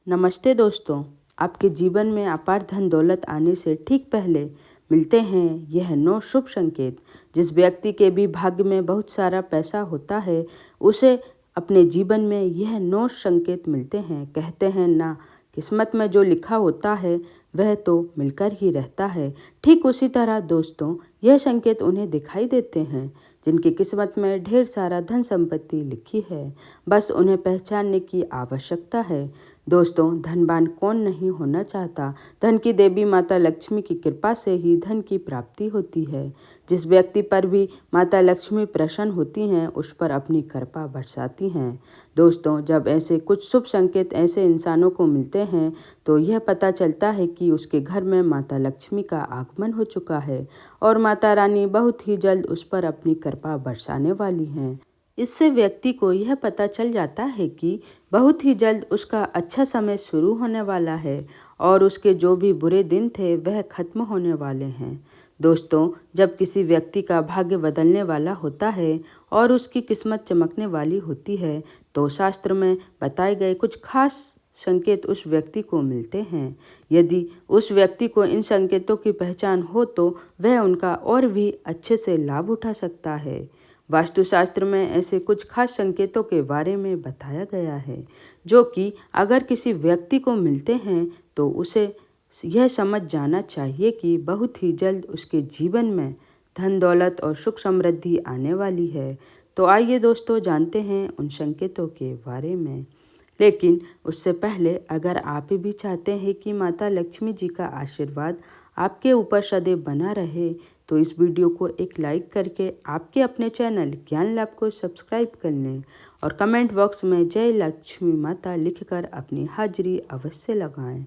नमस्ते दोस्तों। आपके जीवन में अपार धन दौलत आने से ठीक पहले मिलते हैं यह 9 शुभ संकेत। जिस व्यक्ति के भी भाग्य में बहुत सारा पैसा होता है उसे अपने जीवन में यह 9 संकेत मिलते हैं। कहते हैं ना, किस्मत में जो लिखा होता है वह तो मिलकर ही रहता है। ठीक उसी तरह दोस्तों, यह संकेत उन्हें दिखाई देते हैं जिनकी किस्मत में ढेर सारा धन संपत्ति लिखी है। बस उन्हें पहचानने की आवश्यकता है। दोस्तों, धनवान कौन नहीं होना चाहता। धन की देवी माता लक्ष्मी की कृपा से ही धन की प्राप्ति होती है। जिस व्यक्ति पर भी माता लक्ष्मी प्रसन्न होती हैं उस पर अपनी कृपा बरसाती हैं। दोस्तों, जब ऐसे कुछ शुभ संकेत ऐसे इंसानों को मिलते हैं तो यह पता चलता है कि उसके घर में माता लक्ष्मी का आगमन हो चुका है और माता रानी बहुत ही जल्द उस पर अपनी कृपा बरसाने वाली हैं। इससे व्यक्ति को यह पता चल जाता है कि बहुत ही जल्द उसका अच्छा समय शुरू होने वाला है और उसके जो भी बुरे दिन थे वह खत्म होने वाले हैं। दोस्तों, जब किसी व्यक्ति का भाग्य बदलने वाला होता है और उसकी किस्मत चमकने वाली होती है तो शास्त्र में बताए गए कुछ खास संकेत उस व्यक्ति को मिलते हैं। यदि उस व्यक्ति को इन संकेतों की पहचान हो तो वह उनका और भी अच्छे से लाभ उठा सकता है। वास्तुशास्त्र में ऐसे कुछ खास संकेतों के बारे में बताया गया है जो कि अगर किसी व्यक्ति को मिलते हैं तो उसे यह समझ जाना चाहिए कि बहुत ही जल्द उसके जीवन में धन दौलत और सुख समृद्धि आने वाली है। तो आइए दोस्तों, जानते हैं उन संकेतों के बारे में। लेकिन उससे पहले अगर आप भी चाहते हैं कि माता लक्ष्मी जी का आशीर्वाद आपके ऊपर सदैव बना रहे तो इस वीडियो को एक लाइक करके आपके अपने चैनल ज्ञान लैब को सब्सक्राइब कर लें और कमेंट बॉक्स में जय लक्ष्मी माता लिखकर अपनी हाजिरी अवश्य लगाएं।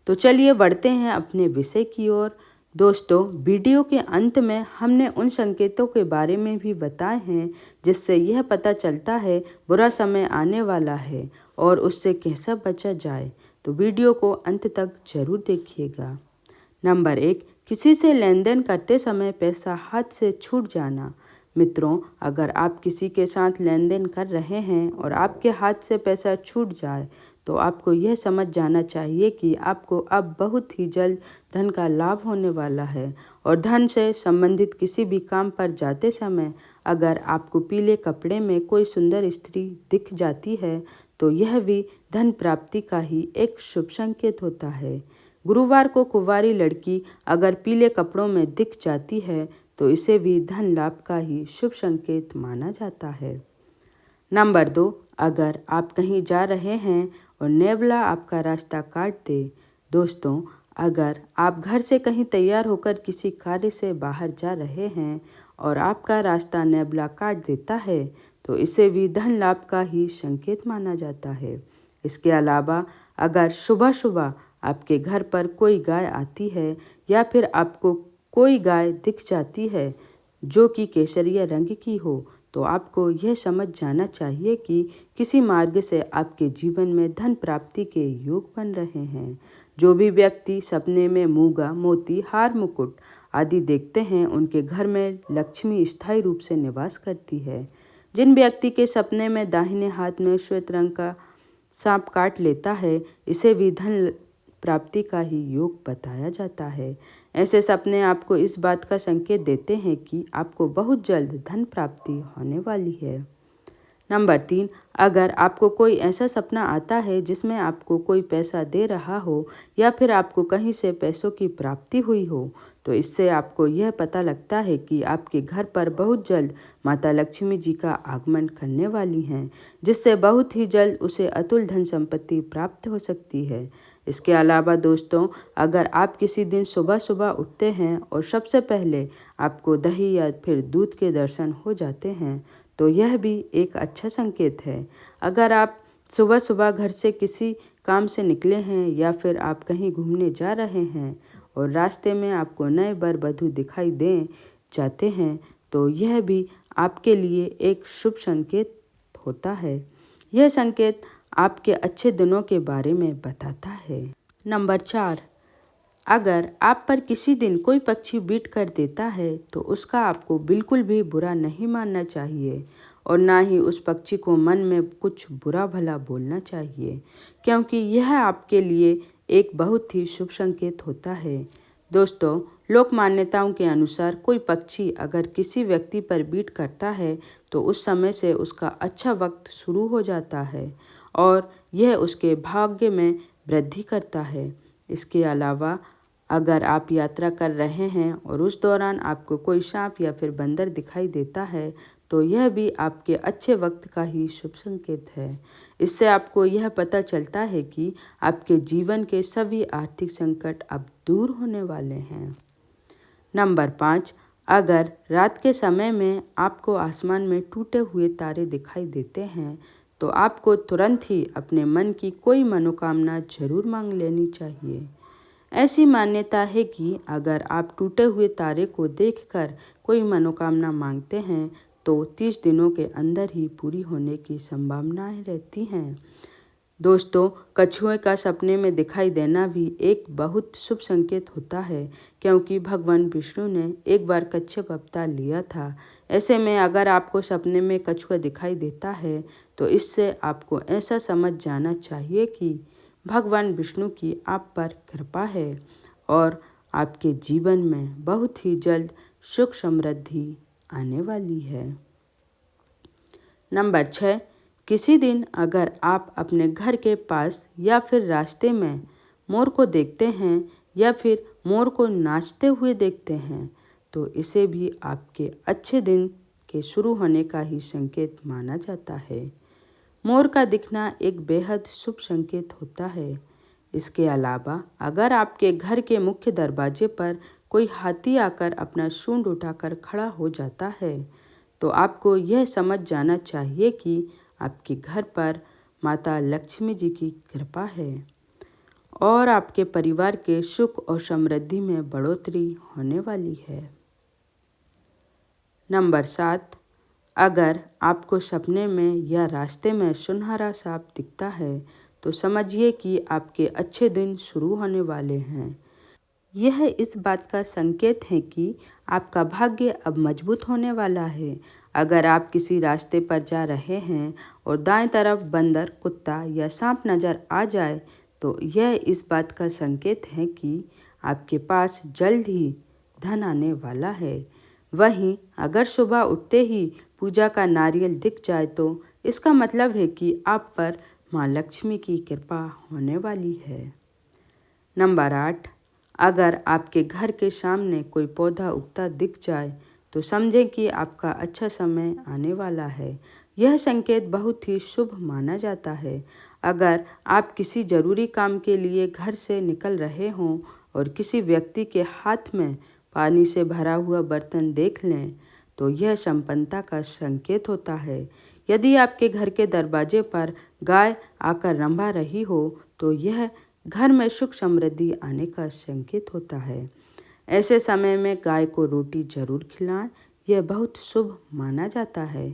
तो चलिए बढ़ते हैं अपने विषय की ओर। दोस्तों, वीडियो के अंत में हमने उन संकेतों के बारे में भी बताए हैं जिससे यह पता चलता है बुरा समय आने वाला है और उससे कैसे बचा जाए। तो वीडियो को अंत तक जरूर देखिएगा। नंबर 1, किसी से लेन देन करते समय पैसा हाथ से छूट जाना। मित्रों, अगर आप किसी के साथ लेन देन कर रहे हैं और आपके हाथ से पैसा छूट जाए तो आपको यह समझ जाना चाहिए कि आपको अब बहुत ही जल्द धन का लाभ होने वाला है। और धन से संबंधित किसी भी काम पर जाते समय अगर आपको पीले कपड़े में कोई सुंदर स्त्री दिख जाती है तो यह भी धन प्राप्ति का ही एक शुभ संकेत होता है। गुरुवार को कुंवारी लड़की अगर पीले कपड़ों में दिख जाती है तो इसे भी धन लाभ का ही शुभ संकेत माना जाता है। नंबर 2, अगर आप कहीं जा रहे हैं और नेवला आपका रास्ता काट दे। दोस्तों, अगर आप घर से कहीं तैयार होकर किसी कार्य से बाहर जा रहे हैं और आपका रास्ता नेवला काट देता है तो इसे भी धन लाभ का ही संकेत माना जाता है। इसके अलावा अगर सुबह सुबह आपके घर पर कोई गाय आती है या फिर आपको कोई गाय दिख जाती है जो कि केसरिया रंग की हो तो आपको यह समझ जाना चाहिए कि किसी मार्ग से आपके जीवन में धन प्राप्ति के योग बन रहे हैं। जो भी व्यक्ति सपने में मूंगा, मोती, हार, मुकुट आदि देखते हैं उनके घर में लक्ष्मी स्थायी रूप से निवास करती है। जिन व्यक्ति के सपने में दाहिने हाथ में श्वेत रंग का सांप काट लेता है इसे भी धन प्राप्ति का ही योग बताया जाता है। ऐसे सपने आपको इस बात का संकेत देते हैं कि आपको बहुत जल्द धन प्राप्ति होने वाली है। नंबर 3, अगर आपको कोई ऐसा सपना आता है जिसमें आपको कोई पैसा दे रहा हो या फिर आपको कहीं से पैसों की प्राप्ति हुई हो तो इससे आपको यह पता लगता है कि आपके घर पर बहुत जल्द माता लक्ष्मी जी का आगमन करने वाली हैं, जिससे बहुत ही जल्द उसे अतुल धन संपत्ति प्राप्त हो सकती है। इसके अलावा दोस्तों, अगर आप किसी दिन सुबह सुबह उठते हैं और सबसे पहले आपको दही या फिर दूध के दर्शन हो जाते हैं तो यह भी एक अच्छा संकेत है। अगर आप सुबह सुबह घर से किसी काम से निकले हैं या फिर आप कहीं घूमने जा रहे हैं और रास्ते में आपको नए वर वधू दिखाई दे जाते हैं तो यह भी आपके लिए एक शुभ संकेत होता है। यह संकेत आपके अच्छे दिनों के बारे में बताता है। नंबर 4, अगर आप पर किसी दिन कोई पक्षी बीट कर देता है तो उसका आपको बिल्कुल भी बुरा नहीं मानना चाहिए और ना ही उस पक्षी को मन में कुछ बुरा भला बोलना चाहिए, क्योंकि यह आपके लिए एक बहुत ही शुभ संकेत होता है। दोस्तों, लोक मान्यताओं के अनुसार कोई पक्षी अगर किसी व्यक्ति पर बीट करता है तो उस समय से उसका अच्छा वक्त शुरू हो जाता है और यह उसके भाग्य में वृद्धि करता है। इसके अलावा अगर आप यात्रा कर रहे हैं और उस दौरान आपको कोई सांप या फिर बंदर दिखाई देता है तो यह भी आपके अच्छे वक्त का ही शुभ संकेत है। इससे आपको यह पता चलता है कि आपके जीवन के सभी आर्थिक संकट अब दूर होने वाले हैं। नंबर 5, अगर रात के समय में आपको आसमान में टूटे हुए तारे दिखाई देते हैं तो आपको तुरंत ही अपने मन की कोई मनोकामना जरूर मांग लेनी चाहिए। ऐसी मान्यता है कि अगर आप टूटे हुए तारे को देखकर कोई मनोकामना मांगते हैं तो 30 दिनों के अंदर ही पूरी होने की संभावनाएं रहती हैं। दोस्तों, कछुए का सपने में दिखाई देना भी एक बहुत शुभ संकेत होता है, क्योंकि भगवान विष्णु ने एक बार कच्छप अवतार लिया था। ऐसे में अगर आपको सपने में कछुआ दिखाई देता है तो इससे आपको ऐसा समझ जाना चाहिए कि भगवान विष्णु की आप पर कृपा है और आपके जीवन में बहुत ही जल्द सुख समृद्धि आने वाली है। नंबर 6, किसी दिन अगर आप अपने घर के पास या फिर रास्ते में मोर को देखते हैं या फिर मोर को नाचते हुए देखते हैं तो इसे भी आपके अच्छे दिन के शुरू होने का ही संकेत माना जाता है। मोर का दिखना एक बेहद शुभ संकेत होता है। इसके अलावा अगर आपके घर के मुख्य दरवाजे पर कोई हाथी आकर अपना सूंड उठाकर खड़ा हो जाता है तो आपको यह समझ जाना चाहिए कि आपके घर पर माता लक्ष्मी जी की कृपा है और आपके परिवार के सुख और समृद्धि में बढ़ोतरी होने वाली है। नंबर 7, अगर आपको सपने में या रास्ते में सुनहरा सांप दिखता है तो समझिए कि आपके अच्छे दिन शुरू होने वाले हैं। यह इस बात का संकेत है कि आपका भाग्य अब मजबूत होने वाला है। अगर आप किसी रास्ते पर जा रहे हैं और दाएं तरफ बंदर, कुत्ता या सांप नज़र आ जाए तो यह इस बात का संकेत है कि आपके पास जल्द ही धन आने वाला है। वहीं अगर सुबह उठते ही पूजा का नारियल दिख जाए तो इसका मतलब है कि आप पर माँ लक्ष्मी की कृपा होने वाली है। नंबर 8, अगर आपके घर के सामने कोई पौधा उगता दिख जाए तो समझें कि आपका अच्छा समय आने वाला है। यह संकेत बहुत ही शुभ माना जाता है। अगर आप किसी जरूरी काम के लिए घर से निकल रहे हों और किसी व्यक्ति के हाथ में पानी से भरा हुआ बर्तन देख लें तो यह संपन्नता का संकेत होता है। यदि आपके घर के दरवाजे पर गाय आकर रंभा रही हो तो यह घर में सुख समृद्धि आने का संकेत होता है। ऐसे समय में गाय को रोटी जरूर खिलाएं, यह बहुत शुभ माना जाता है।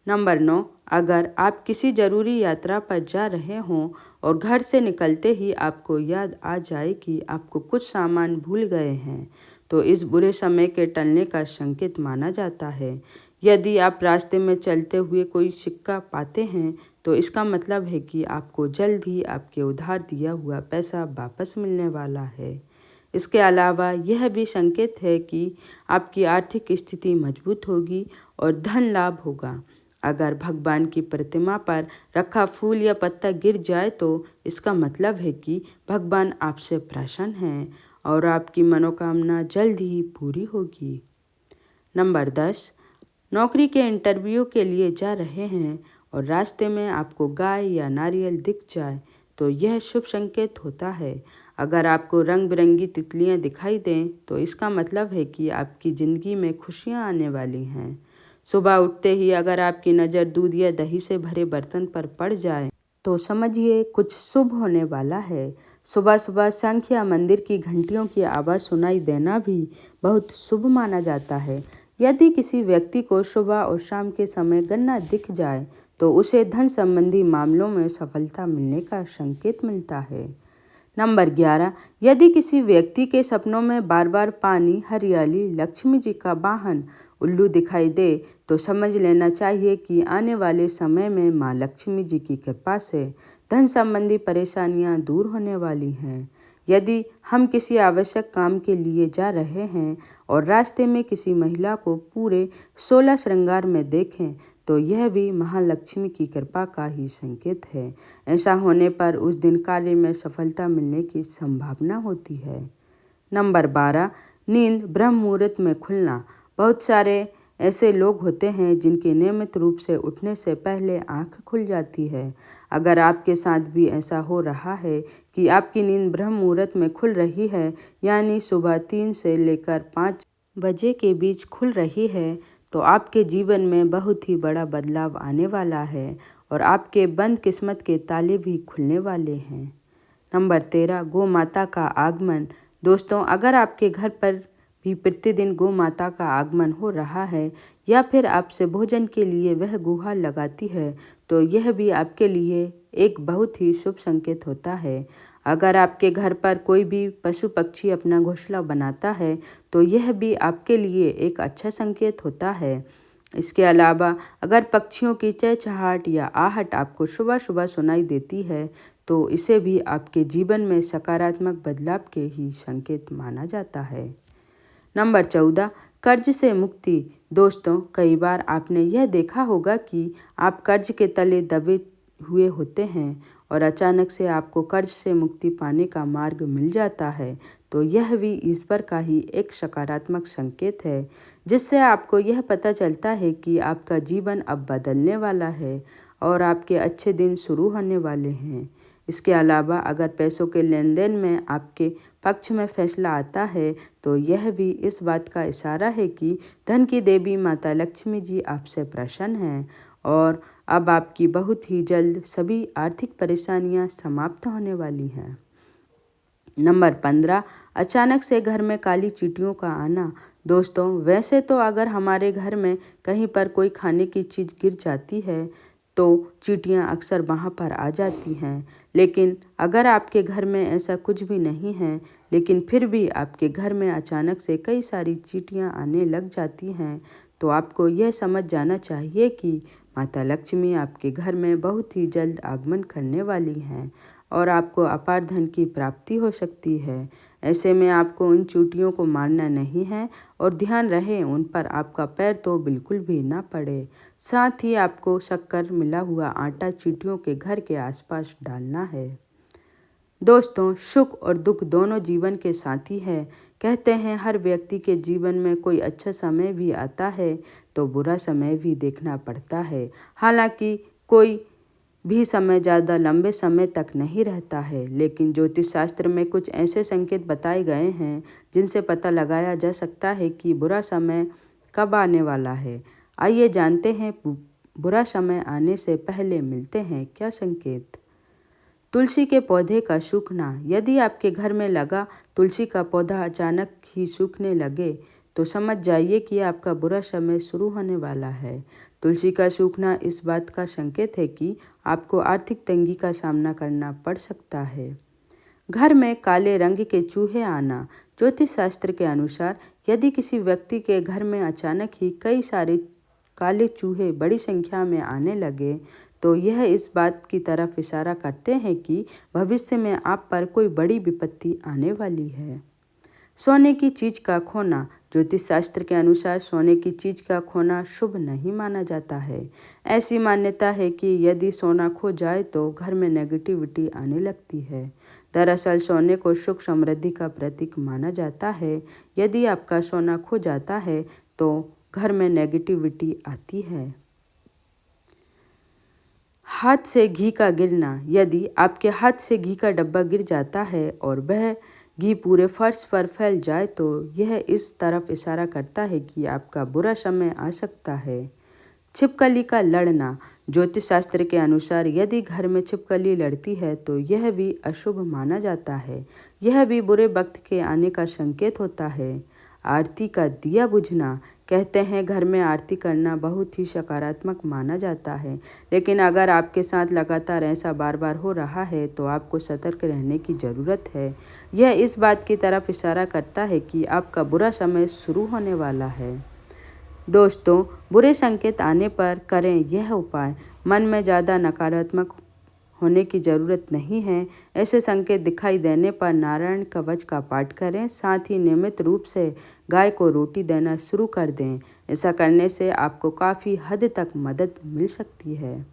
नंबर 9, अगर आप किसी जरूरी यात्रा पर जा रहे हों और घर से निकलते ही आपको याद आ जाए कि आपको कुछ सामान भूल गए हैं तो इस बुरे समय के टलने का संकेत माना जाता है। यदि आप रास्ते में चलते हुए कोई सिक्का पाते हैं तो इसका मतलब है कि आपको जल्द ही आपके उधार दिया हुआ पैसा वापस मिलने वाला है। इसके अलावा यह भी संकेत है कि आपकी आर्थिक स्थिति मजबूत होगी और धन लाभ होगा। अगर भगवान की प्रतिमा पर रखा फूल या पत्ता गिर जाए तो इसका मतलब है कि भगवान आपसे प्रसन्न हैं और आपकी मनोकामना जल्द ही पूरी होगी। नंबर 10, नौकरी के इंटरव्यू के लिए जा रहे हैं और रास्ते में आपको गाय या नारियल दिख जाए तो यह शुभ संकेत होता है। अगर आपको रंग बिरंगी तितलियां दिखाई दें तो इसका मतलब है कि आपकी ज़िंदगी में खुशियां आने वाली हैं। सुबह उठते ही अगर आपकी नज़र दूध या दही से भरे बर्तन पर पड़ जाए तो समझिए कुछ शुभ होने वाला है। सुबह सुबह शंख या मंदिर की घंटियों की आवाज़ सुनाई देना भी बहुत शुभ माना जाता है। यदि किसी व्यक्ति को सुबह और शाम के समय गन्ना दिख जाए तो उसे धन संबंधी मामलों में सफलता मिलने का संकेत मिलता है। नंबर 11, यदि किसी व्यक्ति के सपनों में बार बार पानी, हरियाली, लक्ष्मी जी का वाहन उल्लू दिखाई दे तो समझ लेना चाहिए कि आने वाले समय में माँ लक्ष्मी जी की कृपा से धन संबंधी परेशानियाँ दूर होने वाली हैं। यदि हम किसी आवश्यक काम के लिए जा रहे हैं और रास्ते में किसी महिला को पूरे 16 श्रृंगार में देखें तो यह भी महालक्ष्मी की कृपा का ही संकेत है। ऐसा होने पर उस दिन कार्य में सफलता मिलने की संभावना होती है। नंबर 12, नींद ब्रह्म मुहूर्त में खुलना। बहुत सारे ऐसे लोग होते हैं जिनके नियमित रूप से उठने से पहले आंख खुल जाती है। अगर आपके साथ भी ऐसा हो रहा है कि आपकी नींद ब्रह्म मुहूर्त में खुल रही है, यानी सुबह 3 से लेकर 5 बजे के बीच खुल रही है, तो आपके जीवन में बहुत ही बड़ा बदलाव आने वाला है और आपके बंद किस्मत के ताले भी खुलने वाले हैं। नंबर 13, गौ माता का आगमन। दोस्तों, अगर आपके घर पर भी प्रतिदिन गौ माता का आगमन हो रहा है या फिर आपसे भोजन के लिए वह गुहार लगाती है, तो यह भी आपके लिए एक बहुत ही शुभ संकेत होता है। अगर आपके घर पर कोई भी पशु पक्षी अपना घोंसला बनाता है तो यह भी आपके लिए एक अच्छा संकेत होता है। इसके अलावा अगर पक्षियों की चहचहाट या आहट आपको सुबह सुबह सुनाई देती है तो इसे भी आपके जीवन में सकारात्मक बदलाव के ही संकेत माना जाता है। नंबर 14, कर्ज से मुक्ति। दोस्तों, कई बार आपने यह देखा होगा कि आप कर्ज के तले दबे हुए होते हैं और अचानक से आपको कर्ज से मुक्ति पाने का मार्ग मिल जाता है, तो यह भी ईश्वर का ही एक सकारात्मक संकेत है, जिससे आपको यह पता चलता है कि आपका जीवन अब बदलने वाला है और आपके अच्छे दिन शुरू होने वाले हैं। इसके अलावा अगर पैसों के लेन देन में आपके पक्ष में फैसला आता है तो यह भी इस बात का इशारा है कि धन की देवी माता लक्ष्मी जी आपसे प्रसन्न हैं और अब आपकी बहुत ही जल्द सभी आर्थिक परेशानियां समाप्त होने वाली हैं। नंबर 15, अचानक से घर में काली चींटियों का आना। दोस्तों, वैसे तो अगर हमारे घर में कहीं पर कोई खाने की चीज़ गिर जाती है तो चींटियां अक्सर वहां पर आ जाती हैं, लेकिन अगर आपके घर में ऐसा कुछ भी नहीं है लेकिन फिर भी आपके घर में अचानक से कई सारी चींटियां आने लग जाती हैं, तो आपको यह समझ जाना चाहिए कि माता लक्ष्मी आपके घर में बहुत ही जल्द आगमन करने वाली हैं और आपको अपार धन की प्राप्ति हो सकती है। ऐसे में आपको उन चींटियों को मारना नहीं है और ध्यान रहे उन पर आपका पैर तो बिल्कुल भी ना पड़े। साथ ही आपको शक्कर मिला हुआ आटा चींटियों के घर के आसपास डालना है। दोस्तों, सुख और दुख दोनों जीवन के साथी हैं। कहते हैं हर व्यक्ति के जीवन में कोई अच्छा समय भी आता है तो बुरा समय भी देखना पड़ता है। हालांकि कोई भी समय ज़्यादा लंबे समय तक नहीं रहता है, लेकिन ज्योतिष शास्त्र में कुछ ऐसे संकेत बताए गए हैं जिनसे पता लगाया जा सकता है कि बुरा समय कब आने वाला है। आइए जानते हैं बुरा समय आने से पहले मिलते हैं क्या संकेत। तुलसी के पौधे का सूखना। यदि आपके घर में लगा तुलसी का पौधा अचानक ही सूखने लगे तो समझ जाइए कि आपका बुरा समय शुरू होने वाला है। तुलसी का सूखना इस बात का संकेत है कि आपको आर्थिक तंगी का सामना करना पड़ सकता है। घर में काले रंग के चूहे आना। ज्योतिष शास्त्र के अनुसार यदि किसी व्यक्ति के घर में अचानक ही कई सारे काले चूहे बड़ी संख्या में आने लगे तो यह इस बात की तरफ इशारा करते हैं कि भविष्य में आप पर कोई बड़ी विपत्ति आने वाली है। सोने की चीज का खोना। ज्योतिष शास्त्र के अनुसार सोने की चीज का खोना शुभ नहीं माना जाता है। ऐसी मान्यता है कि यदि सोना खो जाए तो घर में नेगेटिविटी आने लगती है। दरअसल सोने को सुख समृद्धि का प्रतीक माना जाता है। यदि आपका सोना खो जाता है तो घर में नेगेटिविटी आती है। हाथ से घी का गिरना। यदि आपके हाथ से घी का डब्बा गिर जाता है और वह घी पूरे फर्श पर फैल जाए तो यह इस तरफ इशारा करता है कि आपका बुरा समय आ सकता है। छिपकली का लड़ना। ज्योतिष शास्त्र के अनुसार यदि घर में छिपकली लड़ती है तो यह भी अशुभ माना जाता है। यह भी बुरे वक्त के आने का संकेत होता है। आरती का दिया बुझना। कहते हैं घर में आरती करना बहुत ही सकारात्मक माना जाता है, लेकिन अगर आपके साथ लगातार ऐसा बार बार हो रहा है तो आपको सतर्क रहने की ज़रूरत है। यह इस बात की तरफ इशारा करता है कि आपका बुरा समय शुरू होने वाला है। दोस्तों, बुरे संकेत आने पर करें यह उपाय। मन में ज़्यादा नकारात्मक होने की ज़रूरत नहीं है। ऐसे संकेत दिखाई देने पर नारायण कवच का पाठ करें। साथ ही नियमित रूप से गाय को रोटी देना शुरू कर दें। ऐसा करने से आपको काफ़ी हद तक मदद मिल सकती है।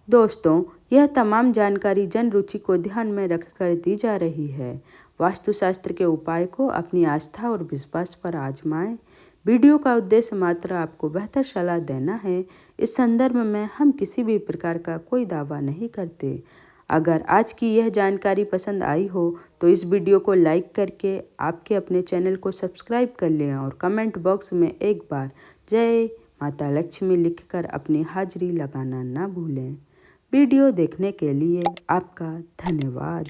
दोस्तों, यह तमाम जानकारी जन रुचि को ध्यान में रखकर दी जा रही है। वास्तुशास्त्र के उपाय को अपनी आस्था और विश्वास पर आजमाएं। वीडियो का उद्देश्य मात्र आपको बेहतर सलाह देना है। इस संदर्भ में हम किसी भी प्रकार का कोई दावा नहीं करते। अगर आज की यह जानकारी पसंद आई हो तो इस वीडियो को लाइक करके आपके अपने चैनल को सब्सक्राइब कर लें और कमेंट बॉक्स में एक बार जय माता लक्ष्मी लिखकर अपनी हाजिरी लगाना ना भूलें। वीडियो देखने के लिए आपका धन्यवाद।